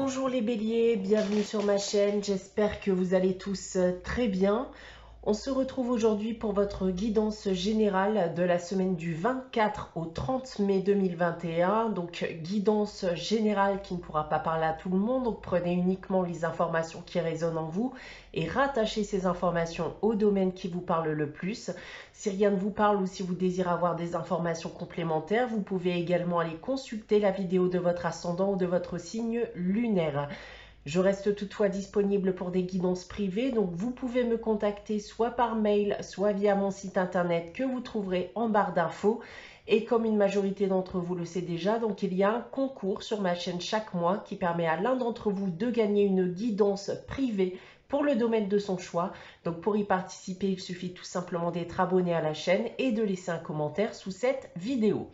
Bonjour les béliers, bienvenue sur ma chaîne, j'espère que vous allez tous très bien. On se retrouve aujourd'hui pour votre guidance générale de la semaine du 24 au 30 mai 2021. Donc guidance générale qui ne pourra pas parler à tout le monde, donc prenez uniquement les informations qui résonnent en vous et rattachez ces informations au domaine qui vous parle le plus. Si rien ne vous parle ou si vous désirez avoir des informations complémentaires, vous pouvez également aller consulter la vidéo de votre ascendant ou de votre signe lunaire. Je reste toutefois disponible pour des guidances privées, donc vous pouvez me contacter soit par mail, soit via mon site internet que vous trouverez en barre d'infos. Et comme une majorité d'entre vous le sait déjà, donc il y a un concours sur ma chaîne chaque mois qui permet à l'un d'entre vous de gagner une guidance privée pour le domaine de son choix. Donc pour y participer, il suffit tout simplement d'être abonné à la chaîne et de laisser un commentaire sous cette vidéo.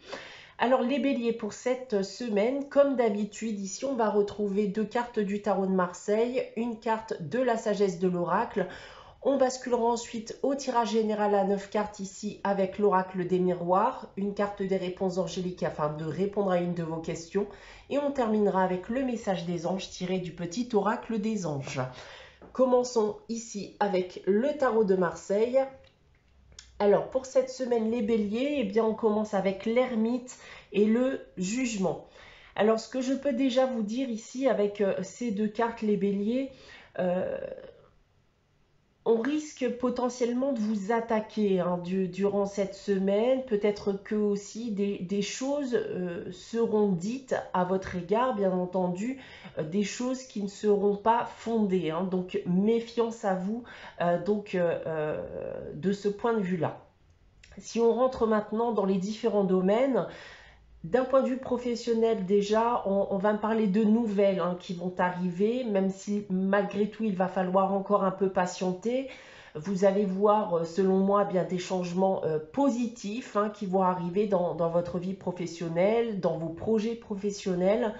Alors les béliers, pour cette semaine, comme d'habitude, ici on va retrouver deux cartes du tarot de Marseille, une carte de la sagesse de l'oracle. On basculera ensuite au tirage général à 9 cartes ici avec l'oracle des miroirs, une carte des réponses angéliques afin de répondre à une de vos questions. Et on terminera avec le message des anges tiré du petit oracle des anges. Commençons ici avec le tarot de Marseille. Alors, pour cette semaine, les béliers, eh bien, on commence avec l'ermite et le jugement. Alors, ce que je peux déjà vous dire ici avec ces deux cartes, les béliers, on risque potentiellement de vous attaquer durant cette semaine. Peut-être que aussi des choses seront dites à votre égard, bien entendu, des choses qui ne seront pas fondées. Donc, méfiance à vous de ce point de vue-là. Si on rentre maintenant dans les différents domaines, d'un point de vue professionnel déjà, on va me parler de nouvelles qui vont arriver, même si malgré tout il va falloir encore un peu patienter. Vous allez voir, selon moi, bien des changements positifs qui vont arriver dans votre vie professionnelle, dans vos projets professionnels.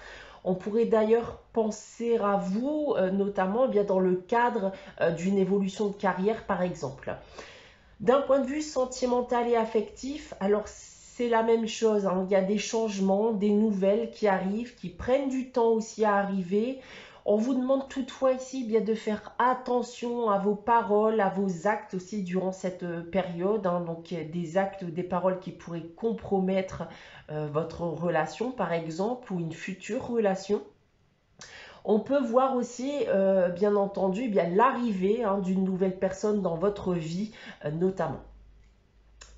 On pourrait d'ailleurs penser à vous, notamment bien dans le cadre d'une évolution de carrière par exemple. D'un point de vue sentimental et affectif, alors c'est la même chose, il y a des changements, des nouvelles qui arrivent, qui prennent du temps aussi à arriver. On vous demande toutefois ici bien de faire attention à vos paroles, à vos actes aussi durant cette période, donc des actes ou des paroles qui pourraient compromettre votre relation par exemple ou une future relation. On peut voir aussi, bien entendu, l'arrivée d'une nouvelle personne dans votre vie, notamment.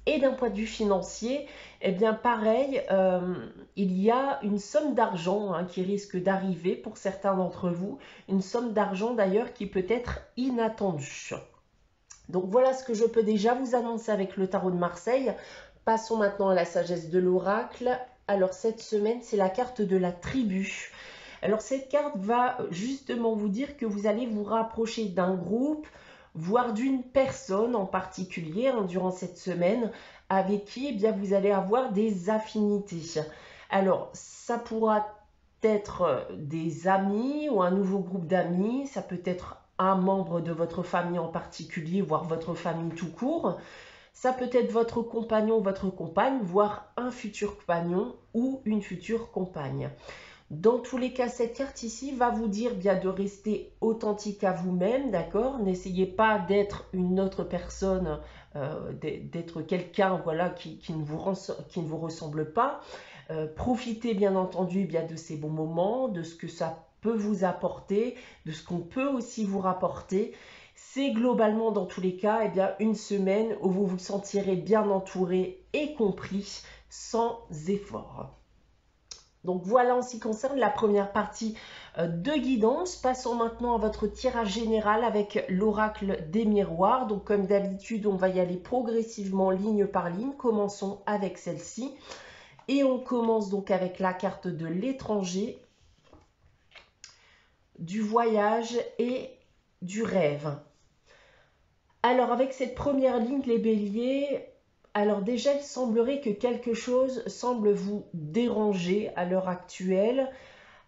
Et d'un point de vue financier, eh bien pareil, il y a une somme d'argent qui risque d'arriver pour certains d'entre vous, une somme d'argent d'ailleurs qui peut être inattendue. Donc voilà ce que je peux déjà vous annoncer avec le tarot de Marseille. Passons maintenant à la sagesse de l'oracle. Alors cette semaine, c'est la carte de la tribu. Alors cette carte va justement vous dire que vous allez vous rapprocher d'un groupe, voire d'une personne en particulier durant cette semaine, avec qui vous allez avoir des affinités. Alors ça pourra être des amis ou un nouveau groupe d'amis, ça peut être un membre de votre famille en particulier, voire votre famille tout court. Ça peut être votre compagnon ou votre compagne, voire un futur compagnon ou une future compagne. Dans tous les cas, cette carte ici va vous dire de rester authentique à vous-même, d'accord? N'essayez pas d'être une autre personne, d'être quelqu'un qui ne vous ressemble pas. Profitez bien entendu de ces bons moments, de ce que ça peut vous apporter, de ce qu'on peut aussi vous rapporter. C'est globalement dans tous les cas une semaine où vous vous sentirez bien entouré et compris sans effort. Donc voilà en ce qui concerne la première partie de guidance. Passons maintenant à votre tirage général avec l'oracle des miroirs. Donc comme d'habitude, on va y aller progressivement ligne par ligne. Commençons avec celle-ci. Et on commence donc avec la carte de l'étranger, du voyage et du rêve. Alors avec cette première ligne, les béliers... Alors déjà, il semblerait que quelque chose semble vous déranger à l'heure actuelle.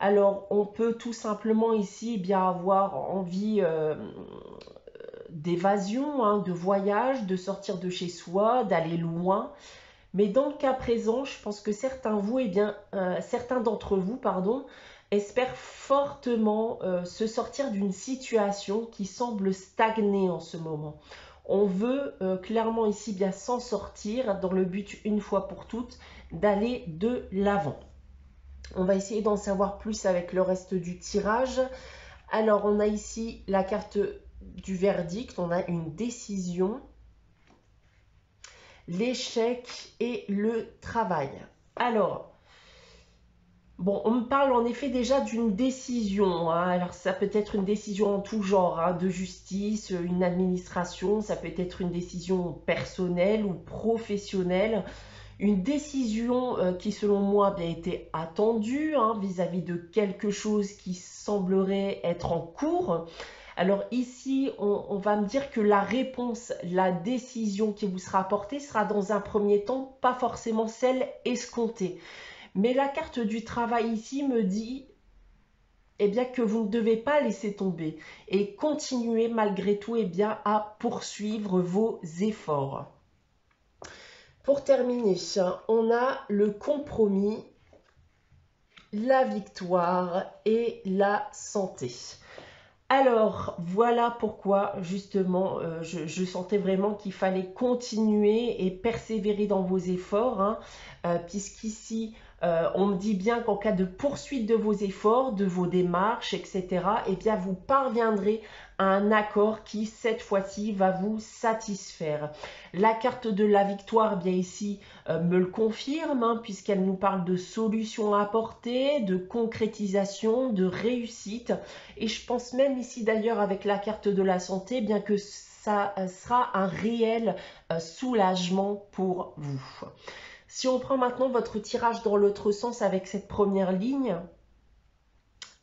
Alors, on peut tout simplement ici avoir envie d'évasion, de voyage, de sortir de chez soi, d'aller loin. Mais dans le cas présent, je pense que certains d'entre vous, espère fortement se sortir d'une situation qui semble stagner en ce moment. On veut clairement ici bien s'en sortir dans le but, une fois pour toutes, d'aller de l'avant. On va essayer d'en savoir plus avec le reste du tirage. Alors, on a ici la carte du verdict, on a une décision, l'échec et le travail. Alors, bon, on me parle en effet déjà d'une décision, hein. Alors, ça peut être une décision en tout genre, hein, de justice, une administration, ça peut être une décision personnelle ou professionnelle. Une décision qui, selon moi, a bien été attendue vis-à-vis de quelque chose qui semblerait être en cours. Alors ici, on va me dire que la réponse, la décision qui vous sera apportée sera dans un premier temps pas forcément celle escomptée. Mais la carte du travail ici me dit eh bien, que vous ne devez pas laisser tomber et continuer malgré tout bien, à poursuivre vos efforts. Pour terminer, on a le compromis, la victoire et la santé. Alors, voilà pourquoi, justement, je sentais vraiment qu'il fallait continuer et persévérer dans vos efforts, puisqu'ici, on me dit bien qu'en cas de poursuite de vos efforts, de vos démarches, etc., eh bien, vous parviendrez à un accord qui, cette fois-ci, va vous satisfaire. La carte de la victoire, bien ici, me le confirme, puisqu'elle nous parle de solutions à apporter, de concrétisation, de réussite. Et je pense même ici, d'ailleurs, avec la carte de la santé, bien que ça sera un réel soulagement pour vous. Si on prend maintenant votre tirage dans l'autre sens avec cette première ligne,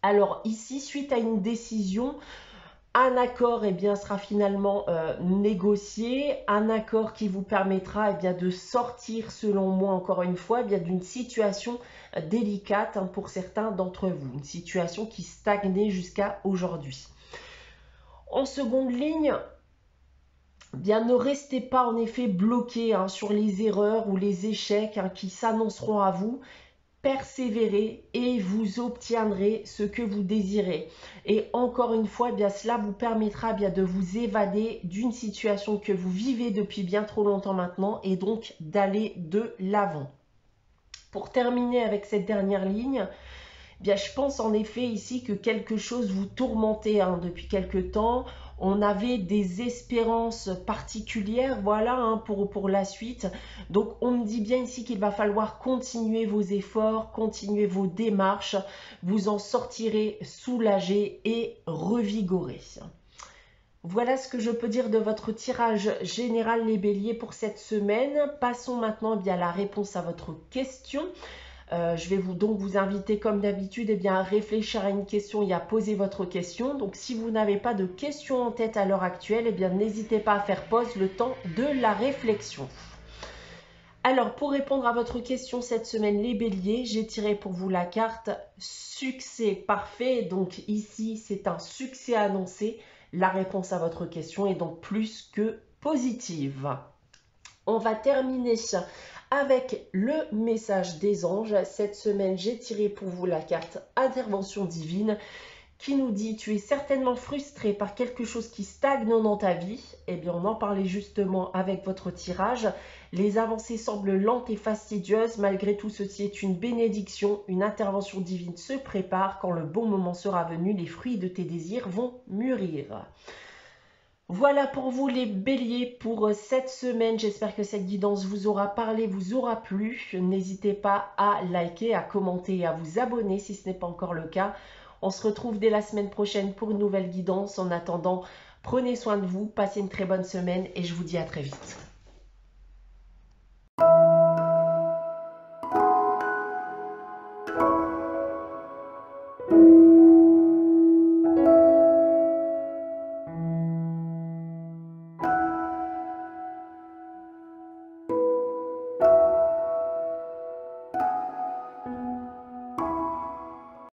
alors ici, suite à une décision, un accord sera finalement négocié, un accord qui vous permettra de sortir, selon moi, encore une fois, d'une situation délicate pour certains d'entre vous, une situation qui stagnait jusqu'à aujourd'hui. En seconde ligne, ne restez pas en effet bloqué sur les erreurs ou les échecs qui s'annonceront à vous. Persévérez et vous obtiendrez ce que vous désirez. Et encore une fois, cela vous permettra de vous évader d'une situation que vous vivez depuis bien trop longtemps maintenant et donc d'aller de l'avant. Pour terminer avec cette dernière ligne, je pense en effet ici que quelque chose vous tourmentait depuis quelque temps. On avait des espérances particulières, voilà, pour la suite. Donc, on me dit bien ici qu'il va falloir continuer vos efforts, continuer vos démarches. Vous en sortirez soulagé et revigoré. Voilà ce que je peux dire de votre tirage général, les béliers, pour cette semaine. Passons maintenant à la réponse à votre question. Je vais donc vous inviter comme d'habitude à réfléchir à une question et à poser votre question. Donc si vous n'avez pas de questions en tête à l'heure actuelle, n'hésitez pas à faire pause le temps de la réflexion. Alors pour répondre à votre question cette semaine, les béliers, j'ai tiré pour vous la carte succès parfait. Donc ici c'est un succès annoncé. La réponse à votre question est donc plus que positive. On va terminer avec le message des anges. Cette semaine, j'ai tiré pour vous la carte intervention divine qui nous dit: tu es certainement frustré par quelque chose qui stagne dans ta vie. On en parlait justement avec votre tirage. Les avancées semblent lentes et fastidieuses. Malgré tout, ceci est une bénédiction. Une intervention divine se prépare. Quand le bon moment sera venu, les fruits de tes désirs vont mûrir. Voilà pour vous les béliers pour cette semaine. J'espère que cette guidance vous aura parlé, vous aura plu. N'hésitez pas à liker, à commenter et à vous abonner si ce n'est pas encore le cas. On se retrouve dès la semaine prochaine pour une nouvelle guidance. En attendant, prenez soin de vous, passez une très bonne semaine et je vous dis à très vite.